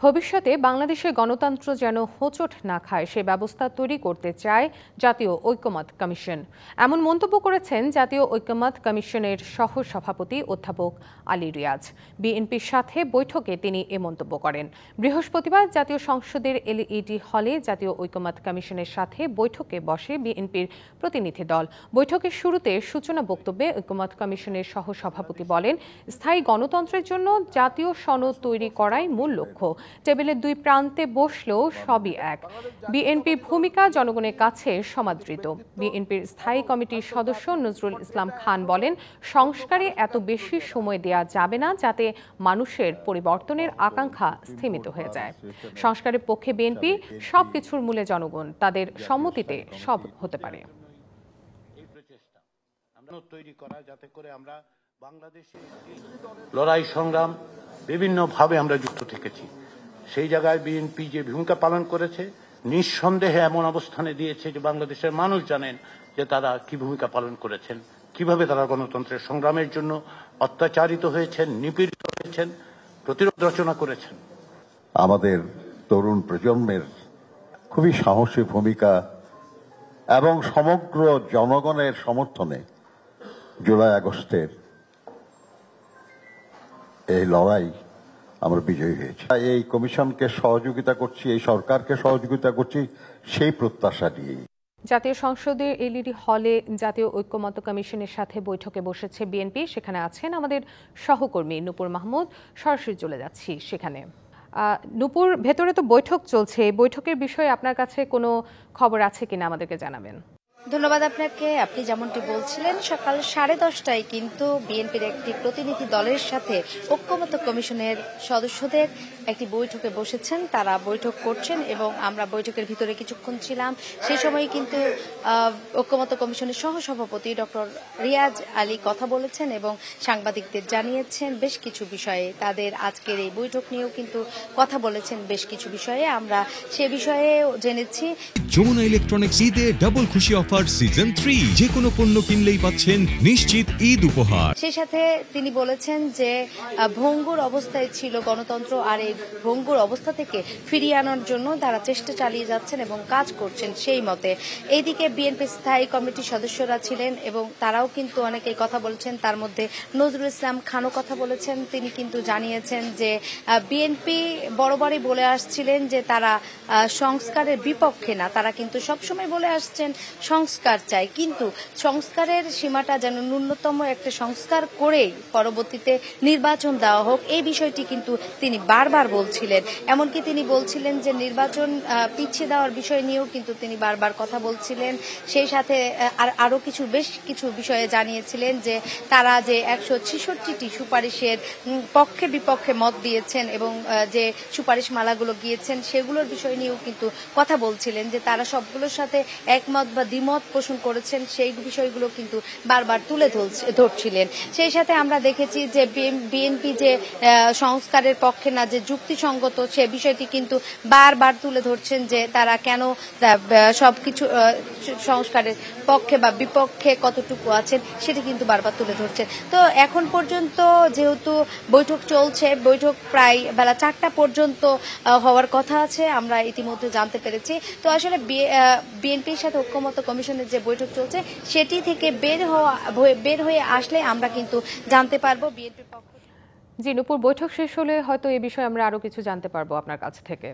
ভবিষ্যতে বাংলাদেশে গণতন্ত্র যেন হোঁচট না খায় সে ব্যবস্থা তৈরি করতে চায় জাতীয় ঐকমত্য কমিশন। এমন মন্তব্য করেছেন জাতীয় ঐকমত্য কমিশনের সহ সভাপতি অধ্যাপক আলী রিয়াজ। বিএনপির সাথে বৈঠকে তিনি এ মন্তব্য করেন। বৃহস্পতিবার জাতীয় সংসদের এলইডি হলে জাতীয় ঐকমত্য কমিশনের সাথে বৈঠকে বসে বিএনপির প্রতিনিধি দল। বৈঠকের শুরুতে সূচনা বক্তব্যে ঐকমত্য কমিশনের সহ সভাপতি বলেন, স্থায়ী গণতন্ত্রের জন্য জাতীয় সনদ তৈরি করাই মূল লক্ষ্য। টেবিলের দুই প্রান্তে বসলেও সবই এক। বিএনপির ভূমিকা জনগণের কাছে সমাদৃত। বিএনপির স্থায়ী কমিটির সদস্য নজরুল ইসলাম খান বলেন, সংস্কারে এত বেশি সময় দেয়া যাবে না যাতে মানুষের পরিবর্তনের আকাঙ্ক্ষা স্থিমিত হয়ে যায়। সংস্কারের পক্ষে বিএনপি, সবকিছুর মূলে জনগণ, তাদের সম্মতিতে সব হতে পারে। লড়াই সংগ্রাম বিভিন্নভাবে আমরা যুক্ত থেকেছি। সেই জায়গায় বিএনপি যে ভূমিকা পালন করেছে নিঃসন্দেহে এমন অবস্থানে দিয়েছে যে বাংলাদেশের মানুষ জানেন যে তারা কি ভূমিকা পালন করেছেন, কিভাবে তারা গণতন্ত্রের সংগ্রামের জন্য অত্যাচারিত হয়েছেন, নিপীড়িত হয়েছেন, প্রতিরোধ রচনা করেছেন। আমাদের তরুণ প্রজন্মের খুবই সাহসী ভূমিকা এবং সমগ্র জনগণের সমর্থনে জুলাই আগস্টের এই লড়াই আমরা বিজয়ী হয়েছি। এই কমিশনকে সহযোগিতা করছি, এই সরকারকে সহযোগিতা করছি সেই প্রত্যাশা নিয়েই। জাতীয় সংসদের এলইডি হলে জাতীয় ঐকমত্য কমিশনের সাথে বৈঠকে বসেছে বিএনপি। সেখানে আছেন আমাদের সহকর্মী নূপুর মাহমুদ। সরাসরি চলে যাচ্ছি সেখানে। নূপুর, ভেতরে তো বৈঠক চলছে, বৈঠকের বিষয়ে আপনার কাছে কোনো খবর আছে কিনা আমাদেরকে জানাবেন। ধন্যবাদ আপনাকে। আপনি যেমনটি বলছিলেন, সকাল 10:30টায় কিন্তু বিএনপির একটি প্রতিনিধি দলের সাথে ঐকমত্য কমিশনের সদস্যদের একটি বৈঠকে বসেছেন। তারা বৈঠক করছেন এবং আমরা বৈঠকের ভিতরে কিছুক্ষণ ছিলাম। সেই সময় কিন্তু ঐকমত্য কমিশনের সহসভাপতি ডক্টর রিয়াজ আলী কথা বলেছেন এবং সাংবাদিকদের জানিয়েছেন বেশ কিছু বিষয়ে। তাদের আজকের এই বৈঠক নিয়েও কিন্তু কথা বলেছেন বেশ কিছু বিষয়ে। আমরা সে বিষয়ে জেনেছি। যমুনা ইলেকট্রনিক্স ঈদে ডাবল খুশি অফার সিজন 3, যে কোনো পণ্য কিনলেই পাচ্ছেন নিশ্চিত ঈদ উপহার। সেই সাথে তিনি বলেছেন যে ভঙ্গুর অবস্থায় ছিল গণতন্ত্র, আর এই ভঙ্গুর অবস্থা থেকে ফিরিয়ে আনার জন্য তারা চেষ্টা চালিয়ে যাচ্ছেন এবং কাজ করছেন সেই মতে। এইদিকে বিএনপি স্থায়ী কমিটির সদস্যরা ছিলেন এবং তারাও কিন্তু অনেকেই কথা বলেছেন। তার মধ্যে নজরুল ইসলাম খানও কথা বলেছেন। তিনি কিন্তু জানিয়েছেন যে বিএনপি বরাবরই বলে আসছিলেন যে তারা সংস্কারের বিপক্ষে না, তারা কিন্তু সবসময় বলে আসছেন সংস্কার চাই, কিন্তু সংস্কারের সীমাটা যেন ন্যূনতম একটা সংস্কার করেই পরবর্তীতে নির্বাচন দেওয়া হোক, এই বিষয়টি কিন্তু তিনি বারবার বলছিলেন। এমনকি তিনি বলছিলেন যে নির্বাচন পিছিয়ে দেওয়ার বিষয় নিয়েও কিন্তু তিনি বারবার কথা বলছিলেন। সেই সাথে আরো বেশ কিছু বিষয়ে জানিয়েছিলেন যে তারা যে 166টি সুপারিশের পক্ষে বিপক্ষে মত দিয়েছেন এবং যে সুপারিশ মালাগুলো গিয়েছেন সেগুলোর বিষয় নিয়েও কিন্তু কথা বলছিলেন, যে তারা সবগুলোর সাথে একমত বা দ্বিমত পোষণ করেছেন, সেই বিষয়গুলো কিন্তু বারবার তুলে ধরছিলেন। সেই সাথে আমরা দেখেছি যে বিএনপি যে সংস্কারের পক্ষে না, যে যুক্তিসঙ্গত, সে বিষয়টি কিন্তু বারবার তুলে ধরছেন যে তারা কেন সবকিছু সংস্কারের পক্ষে বা বিপক্ষে কতটুকু আছেন সেটি কিন্তু বারবার তুলে ধরছেন। তো এখন পর্যন্ত যেহেতু বৈঠক চলছে, বৈঠক প্রায় বেলা 4টা পর্যন্ত হওয়ার কথা আছে, আমরা ইতিমধ্যে জানতে পেরেছি। তো আসলে বিএনপির সাথে ঐকমত্য কমিশনের যে বৈঠক চলছে সেটি থেকে বের হয়ে আসলে আমরা কিন্তু জানতে পারবো বিএনপির পক্ষ। জি নূপুর, বৈঠক শেষ হলে হয়তো এই বিষয়ে আমরা আরো কিছু জানতে পারবো আপনার কাছ থেকে।